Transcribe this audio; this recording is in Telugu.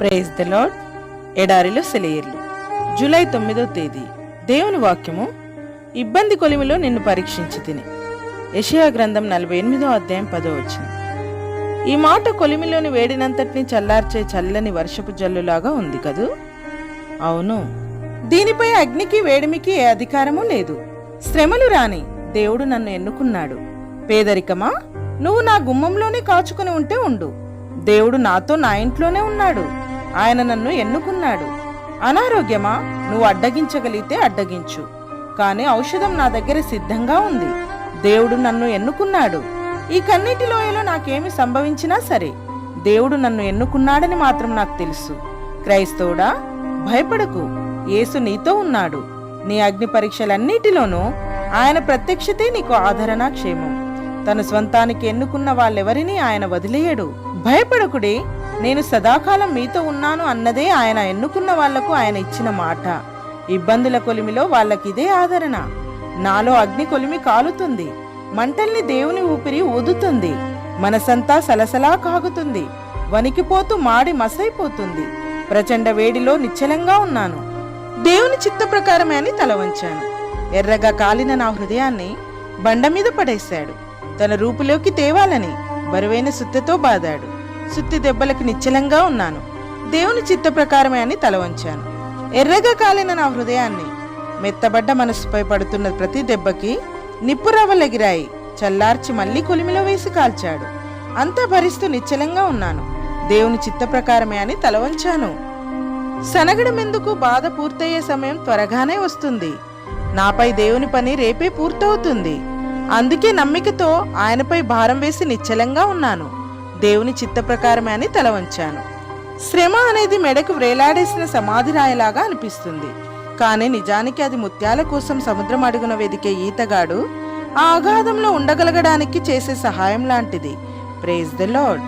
Praise the lord. ఎడారిలో సెలయేర్లు. జూలై 9వ తేదీ. దేవుని వాక్యము, ఇబ్బంది కొలిమిలో నిన్ను పరీక్షించి తిని. యెషయా గ్రంథం 48వ అధ్యాయం 10వ వచనం. ఈ మాట కొలిమిలోని వేడినంతటిని చల్లార్చే చల్లని వర్షపు జల్లులాగా ఉంది కదూ. అవును, దీనిపై అగ్నికి వేడిమికి ఏ అధికారమూ లేదు. శ్రమలు రాని దేవుడు నన్ను ఎన్నుకున్నాడు. పేదరికమా, నువ్వు నా గుమ్మంలోనే కాచుకుని ఉంటే ఉండు. దేవుడు నాతో నా ఇంట్లోనే ఉన్నాడు. ఆయన నన్ను ఎన్నుకున్నాడు. అనారోగ్యమా, నువ్వు అడ్డగించగలిగితే అడ్డగించు, కానీ ఔషధం నా దగ్గర సిద్ధంగా ఉంది. దేవుడు నన్ను ఎన్నుకున్నాడు. ఈ కన్నీటి లోయలో నాకేమి సంభవించినా సరే దేవుడు నన్ను ఎన్నుకున్నాడని మాత్రం నాకు తెలుసు. క్రైస్తవుడా, భయపడకు, యేసు నీతో ఉన్నాడు. నీ అగ్ని పరీక్షలన్నిటిలోనూ ఆయన ప్రత్యక్షతే నీకు ఆదరణ, క్షేమం. తన స్వంతానికి ఎన్నుకున్న వాళ్ళెవరినీ ఆయన వదిలేయడు. భయపడకుడి, నేను సదాకాలం మీతో ఉన్నాను అన్నదే ఆయన ఎన్నుకున్న వాళ్లకు ఆయన ఇచ్చిన మాట. ఇబ్బందుల కొలిమిలో వాళ్ళకిదే ఆదరణ. నాలో అగ్ని కొలిమి కాలుతుంది, మంటల్ని దేవుని ఊపిరి ఊదుతుంది. మనసంతా సలసలా కాగుతుంది, వణికిపోతూ మాడి మసైపోతుంది. ప్రచండ వేడిలో నిశ్చలంగా ఉన్నాను. దేవుని చిత్త ప్రకారమే అని తల వంచాను. ఎర్రగా కాలిన నా హృదయాన్ని బండ మీద పడేశాడు. తన రూపులోకి తేవాలని బరువైన సుత్తెతో బాదాడు. సుత్తి దెబ్బలకు నిశ్చలంగా ఉన్నాను. దేవుని చిత్త ప్రకారమే అని తల వంచాను. ఎర్రగా కాలిన నా హృదయాన్ని, మెత్తబడ్డ మనసుపై పడుతున్న ప్రతి దెబ్బకి నిప్పురవ్వలెగిరాయి. చల్లార్చి మళ్లీ కొలిమిలో వేసి కాల్చాడు. అంతా భరిస్తూ నిశ్చలంగా ఉన్నాను. దేవుని చిత్త ప్రకారమే అని తల వంచాను. సనగడమెందుకు, బాధ పూర్తయ్యే సమయం త్వరగానే వస్తుంది. నాపై దేవుని పని రేపే పూర్తవుతుంది. అందుకే నమ్మికతో ఆయనపై భారం వేసి నిశ్చలంగా ఉన్నాను. దేవుని చిత్త ప్రకారమే అని తల వంచాను. శ్రమ అనేది మెడకు వ్రేలాడేసిన సమాధి రాయిలాగా అనిపిస్తుంది, కానీ నిజానికి అది ముత్యాల కోసం సముద్రం అడుగున వెదికే ఈతగాడు ఆ అగాధంలో ఉండగలగడానికి చేసే సహాయం లాంటిది. Praise the lord.